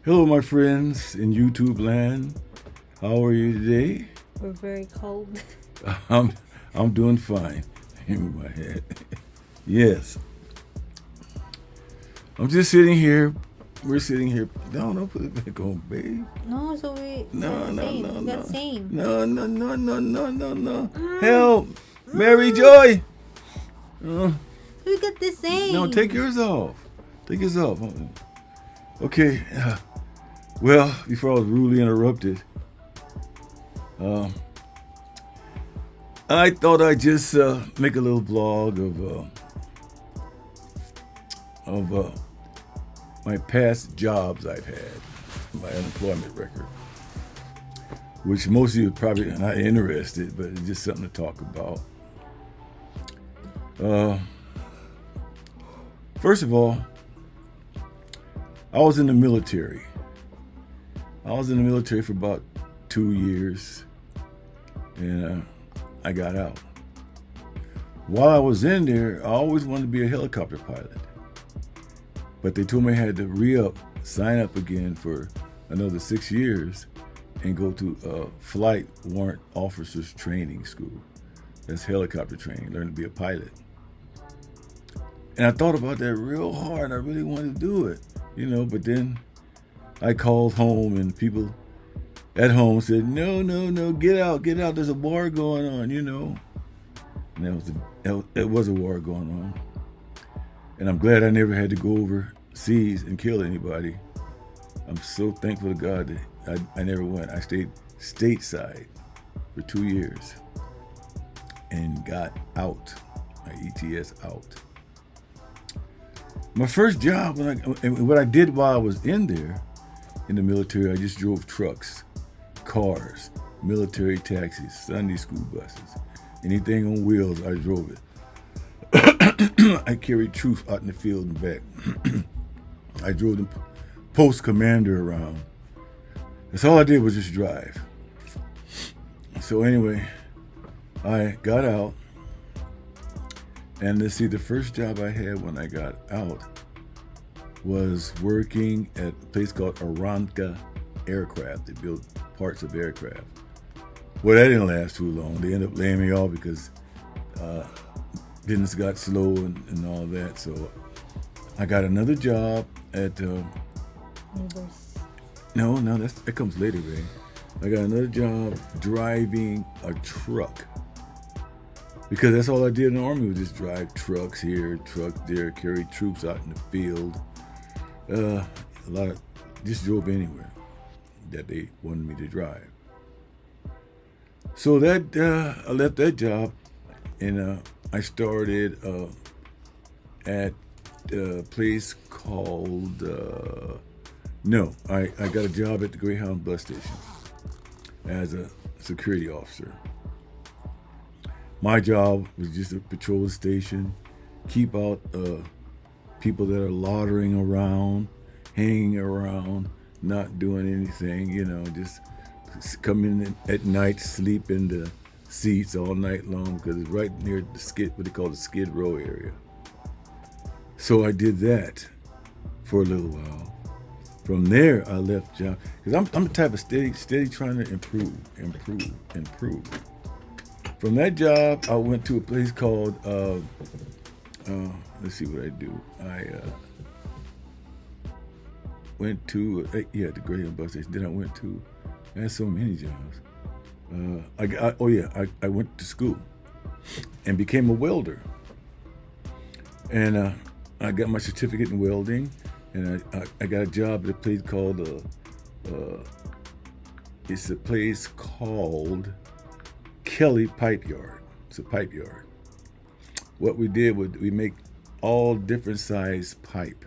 Hello, my friends in YouTube land. How are you today? We're very cold. I'm I'm doing fine. In my head. Yes. I'm just sitting here. We're sitting here. No, don't put it back on, babe. No, so we No, got the no, same. no, We no. got the same. No, no, no, no, no, no, no. Help! Mary Joy! Uh, We got the same. no, take yours off. Take yours off. Okay. Well, before I was rudely interrupted, um, I thought I'd just make a little vlog of my past jobs I've had, my unemployment record, which most of you are probably not interested, but it's just something to talk about. First of all, I was in the military. I was in the military for about 2 years, and I got out. While I was in there, I always wanted to be a helicopter pilot. But they told me I had to re-up, sign up again for another 6 years and go to flight warrant officers training school. That's helicopter training, learn to be a pilot. And I thought about that real hard. I really wanted to do it, but then I called home and people at home said, no, get out. There's a war going on, And it was a war going on. And I'm glad I never had to go overseas and kill anybody. I'm so thankful to God that I never went. I stayed stateside for 2 years and got out, my ETS out. My first job, what I did while I was in there, in the military, I just drove trucks, cars, military taxis, Sunday school buses. Anything on wheels, I drove it. I carried troops out in the field and back. I drove the post commander around. That's all I did was just drive. So anyway, I got out. And let's see, the first job I had when I got out was working at a place called Aranca Aircraft. They built parts of aircraft. Well, that didn't last too long. They ended up laying me off because business got slow and all that. So I got another job at no, that comes later, babe. I got another job driving a truck. Because that's all I did in the Army was just drive trucks here, truck there, carry troops out in the field. Just drove anywhere that they wanted me to drive. So that I left that job, and I started at a place called I got a job at the Greyhound bus station as a security officer. My job was just to patrol the station, keep out people that are loitering around, hanging around, not doing anything, just come in at night, sleep in the seats all night long because it's right near the what they call the Skid Row area. So I did that for a little while. From there, I left job because I'm the type of steady trying to improve. From that job, I went to a place called, let's see what I do. I went to, the Greyhound bus station. Then I had so many jobs. I went to school and became a welder. And I got my certificate in welding, and I got a job at a place called, it's a place called Kelly Pipe Yard. It's a pipe yard. What we did was we make all different size pipe,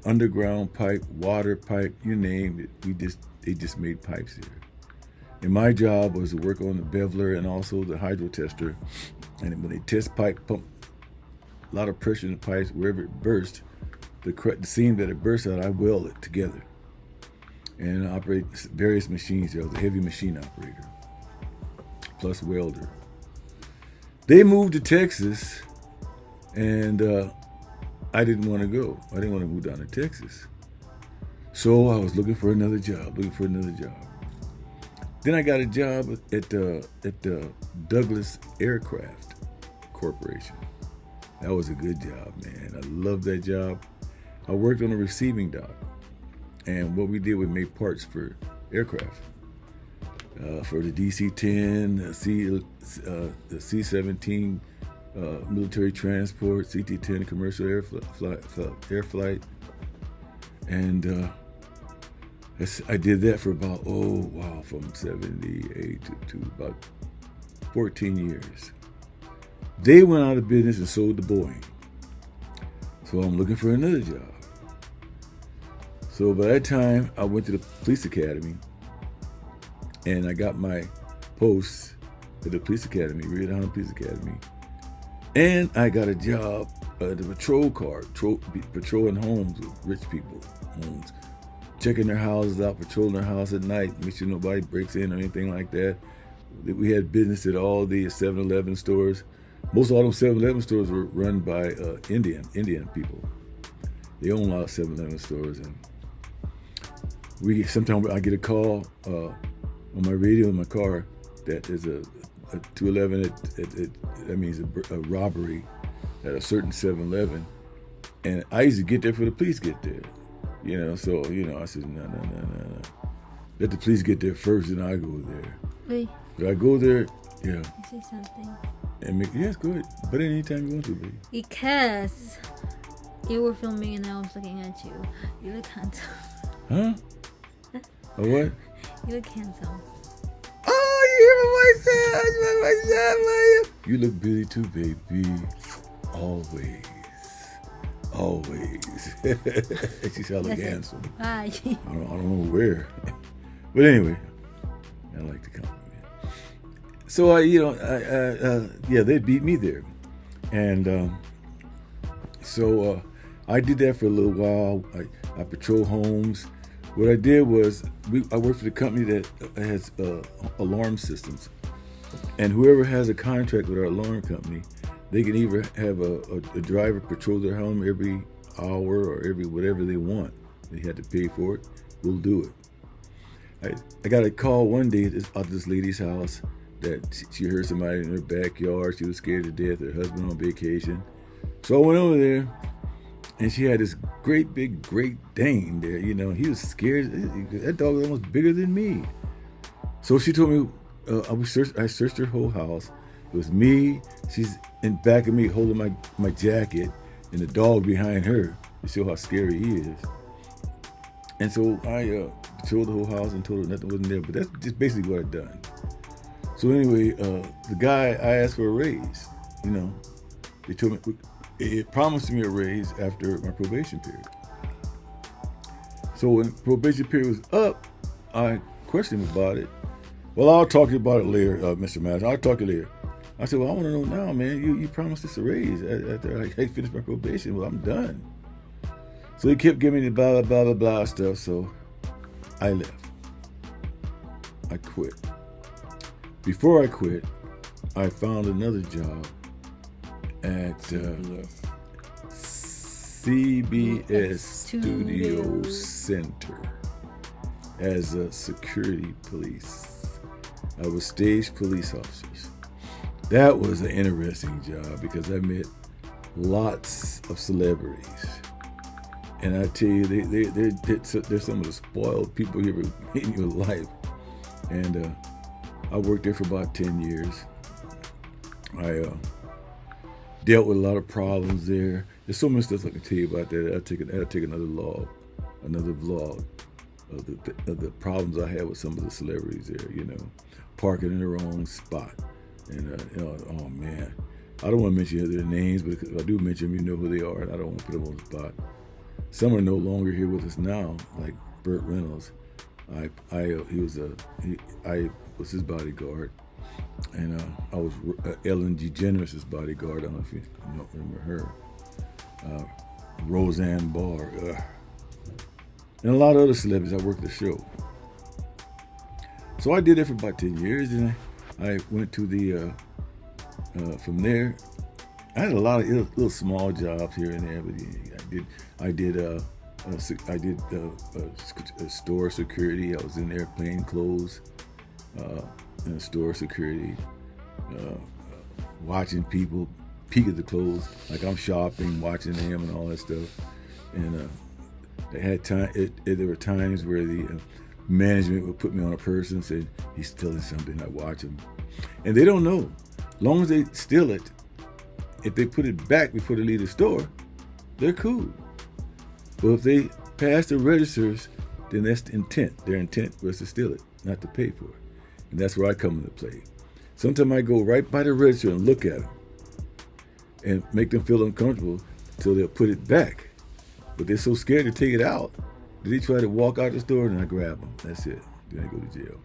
underground pipe, water pipe, you name it. They just made pipes here. And my job was to work on the beveler and also the hydro tester. And when they test pipe, pump a lot of pressure in the pipes. Wherever it burst, the seam that it burst out, I weld it together and operate various machines. I was a heavy machine operator plus welder. They moved to Texas, and I didn't want to go. I didn't want to move down to Texas. So I was looking for another job. Then I got a job at the Douglas Aircraft Corporation. That was a good job, man. I loved that job. I worked on a receiving dock, and what we did, we made parts for aircraft, for the DC-10, the C-17 military transport, CT-10 commercial air flight, and I did that for about from 78 to about 14 years. They went out of business and sold to Boeing. So I'm looking for another job. So by that time, I went to the police academy, and I got my post at the police academy, Red Island Police Academy, and I got a job at the patrol car, patrolling homes with rich people, homes, checking their houses out, patrolling their house at night, make sure nobody breaks in or anything like that. We had business at all the 7-Eleven stores. Most of all those 7-Eleven stores were run by Indian people. They own a lot of 7-Eleven stores, and sometimes I get a call on my radio in my car that there's a 211. That means a robbery at a certain 7-Eleven, and I used to get there before the police get there. So I said no. Let the police get there first, and I go there. Wait. But I go there, yeah. I say something. Yes, go ahead. But anytime you want to, baby. Because you were filming and I was looking at you. You look handsome. Huh? A what? You look handsome. Oh, you hear my voice? You look busy too, baby. Always. She said I look handsome. Bye. I don't know where. But anyway, I like the compliment. So they beat me there, and so I did that for a little while. I patrol homes. What I did was I worked for the company that has alarm systems, and whoever has a contract with our alarm company, they can either have a driver patrol their home every hour or every whatever they want. They had to pay for it. We'll do it. I got a call one day at this lady's house that she heard somebody in her backyard. She was scared to death. Her husband on vacation. So I went over there, and she had this great big Great Dane there. He was scared. That dog was almost bigger than me. So she told me, I searched her whole house. It was me. She's in back of me holding my jacket, and the dog behind her to show how scary he is. And so I patrolled the whole house and told her nothing wasn't there. But that's just basically what I'd done. So anyway, the guy, I asked for a raise. They told me, it promised me a raise after my probation period. So when probation period was up, I questioned him about it. Well, I'll talk to you about it later, Mr. Madison. I'll talk to you later. I said, well, I want to know now, man. You promised us a raise after I finished my probation. Well, I'm done. So he kept giving me the blah, blah, blah, blah stuff. So I left. I quit. Before I quit, I found another job at CBS Studio Center as a security police. I was stage police officers. That was an interesting job because I met lots of celebrities. And I tell you, they're some of the spoiled people you ever meet in your life. And I worked there for about 10 years. I dealt with a lot of problems there. There's so much stuff I can tell you about that. I'll take another vlog of the problems I had with some of the celebrities there. Parking in the wrong spot, and oh man, I don't want to mention their names, but if I do mention them, you know who they are, and I don't want to put them on the spot. Some are no longer here with us now, like Burt Reynolds. I was his bodyguard, and I was Ellen DeGeneres' bodyguard. I don't know if you don't remember her. Roseanne Barr, and a lot of other celebrities. I worked the show. So I did it for about 10 years, and I went to the, from there, I had a lot of little small jobs here and there, but I did I did store security. I was in there plain clothes, in store security, uh, watching people peek at the clothes, like I'm shopping, watching them and all that stuff. And they had time. There were times where the management would put me on a person and say he's stealing something. I watch him, and they don't know. Long as they steal it, if they put it back before they leave the store, they're cool. But if they pass the registers, then that's the intent. Their intent was to steal it, not to pay for it. And that's where I come into play. Sometimes I go right by the register and look at them and make them feel uncomfortable until they'll put it back. But they're so scared to take it out that they try to walk out the store and I grab them. That's it. Then I go to jail.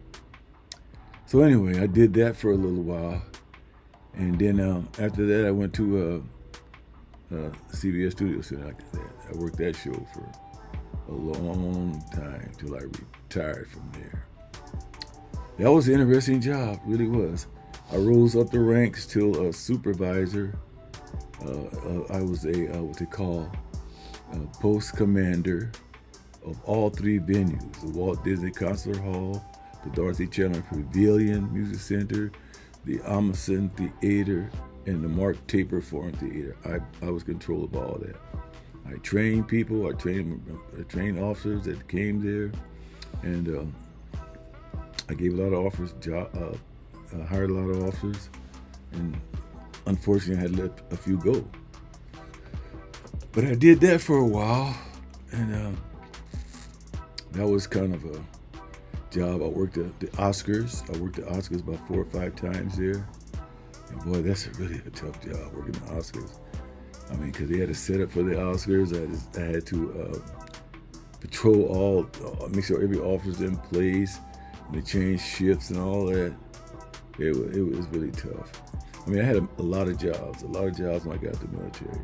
So anyway, I did that for a little while. And then after that, I went to CBS Studio Center. I worked that show for a long time till I retired from there. That was an interesting job, really was. I rose up the ranks till a supervisor. I was what they call post commander of all three venues: the Walt Disney Concert Hall, the Dorothy Chandler Pavilion Music Center, the Amundsen Theater, and the Mark Taper Foreign Theater. I was control of all that. I trained people. I trained officers that came there, and I gave a lot of offers. Hired a lot of officers, and unfortunately, I had let a few go. But I did that for a while, and that was kind of a job. I worked at the Oscars. I worked at Oscars about 4 or 5 times there. And boy, that's really a tough job, working the Oscars. I mean, because they had a setup for the Oscars. I had to patrol make sure every officer's in place. And they changed shifts and all that. It was really tough. I mean, I had a lot of jobs when I got to the military.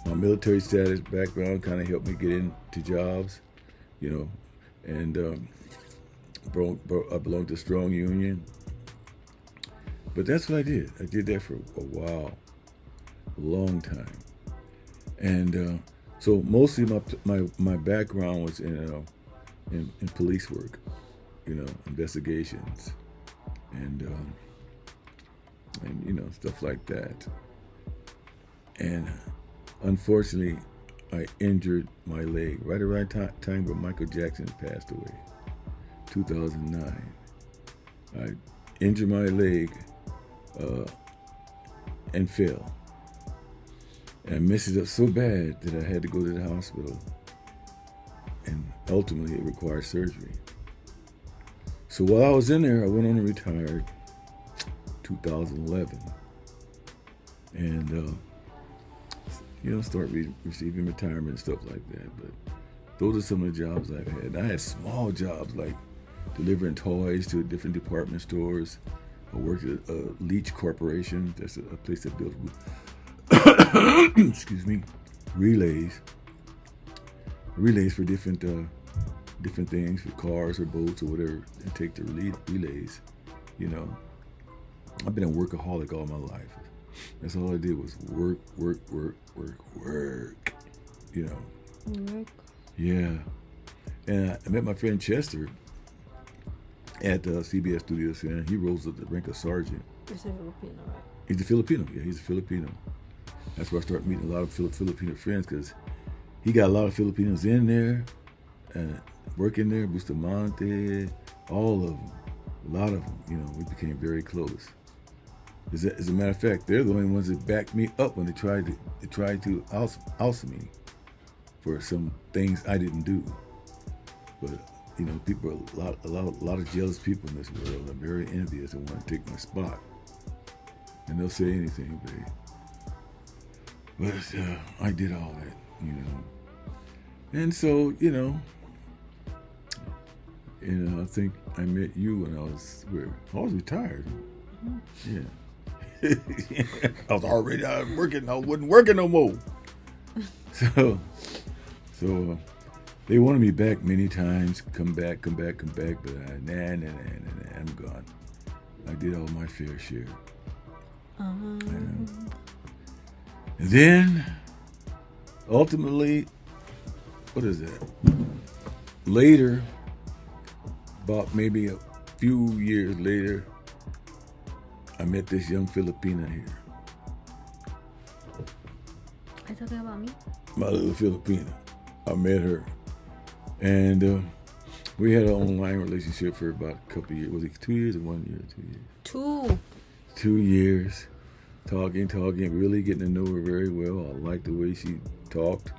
My military status background kind of helped me get into jobs, and I belonged to Strong Union. But that's what I did. I did that for a while, a long time. And so mostly my background was in police work, investigations, and stuff like that. And unfortunately, I injured my leg right around time when Michael Jackson passed away, 2009. I injured my leg and fell. And I messed it up so bad that I had to go to the hospital. And ultimately, it required surgery. So while I was in there, I went on and retired 2011. And, start receiving retirement and stuff like that. But those are some of the jobs I've had. I had small jobs like delivering toys to different department stores. I worked at Leach Corporation. That's a place that builds relays for different things, for cars or boats or whatever, and take the relays. I've been a workaholic all my life. That's all I did was work. Work. Yeah. And I met my friend Chester at CBS Studio Center. He rose up the rank of sergeant. He's a Filipino, right? He's a Filipino. Yeah, he's a Filipino. That's where I started meeting a lot of Filipino friends, because he got a lot of Filipinos in there, working there, Bustamante, all of them, a lot of them. We became very close. As a matter of fact, they're the only ones that backed me up when they tried to oust me for some things I didn't do. But people are a lot of jealous people in this world. I'm very envious and want to take my spot, and they'll say anything, babe. But I did all that, and so I think I met you when I was retired. Mm-hmm. Yeah. I was already out working. I wasn't working no more. So they wanted me back many times. Come back. But I'm gone. I did all my fair share. And then, ultimately, what is that? Later, about maybe a few years later, I met this young Filipina here. Are you talking about me? My little Filipina. I met her. And we had an online relationship for about a couple of years. Was it 2 years or 1 year? 2 years. 2. 2 years. Talking, really getting to know her very well. I liked the way she talked.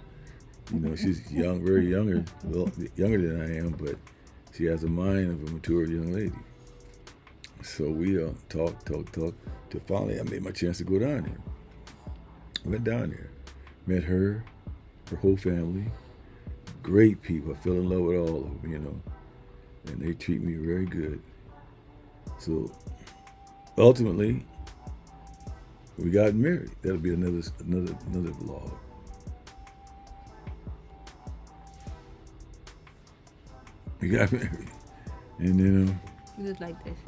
You know, she's young, very younger, younger than I am, but she has the mind of a mature young lady. So we talked, till finally I made my chance to go down there. Went down there, met her whole family, great people. I fell in love with all of them, you know, and they treat me very good. So ultimately, we got married. That'll be another vlog. We got married, and then You look like this.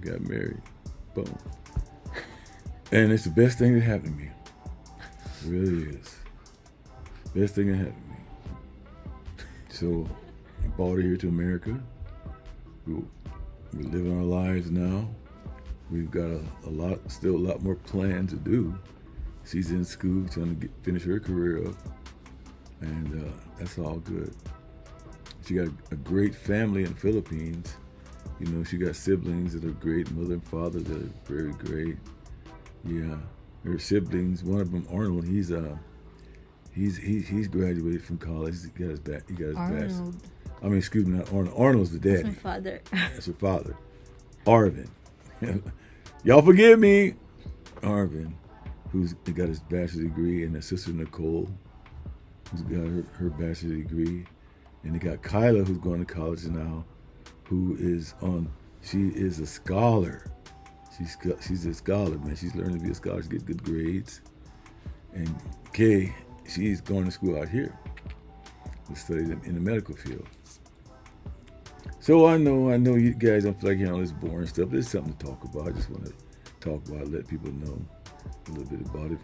got married. Boom. And it's the best thing that happened to me. It really is. Best thing that happened to me. So I brought her here to America. We're living our lives now. We've got still a lot more plans to do. She's in school trying to finish her career up. And that's all good. She got a great family in the Philippines. You know, she got siblings that are great, mother and father that are very great. Yeah, her siblings. One of them, Arnold. He's graduated from college. He got his bachelor's. Arnold. I mean, excuse me, not Arnold. Arnold's the daddy. That's my father. That's her father, Arvin. Y'all forgive me, Arvin, who's got his bachelor's degree, and his sister Nicole, who's got her bachelor's degree, and they got Kyla, who's going to college now, she is a scholar. She's a scholar, man. She's learning to be a scholar. She gets good grades. And Kay, she's going to school out here to study in the medical field. So I know you guys don't feel like hearing all this boring stuff. There's something to talk about. I just want to talk about it, let people know a little bit about it.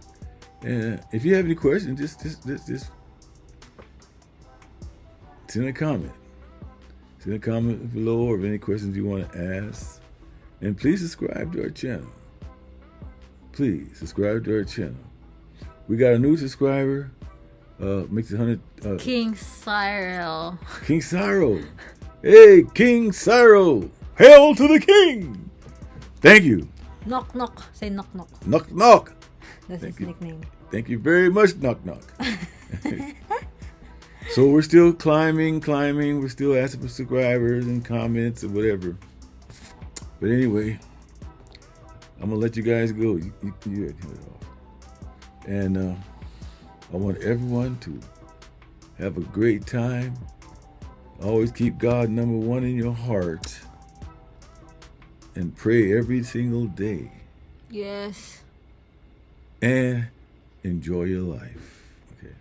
And if you have any questions, just send a comment. Send a comment below, or any questions you want to ask. And please subscribe to our channel. Please subscribe to our channel. We got a new subscriber. Makes it 100. King Cyril. King Cyril. Hey, King Cyril. Hail to the king. Thank you. Knock knock. Say knock knock. Knock knock. That's his nickname. Thank you very much, knock knock. So we're still climbing. We're still asking for subscribers and comments and whatever. But anyway, I'm gonna let you guys go. You cut it off. And I want everyone to have a great time. Always keep God number one in your heart. And pray every single day. Yes. And enjoy your life. Okay.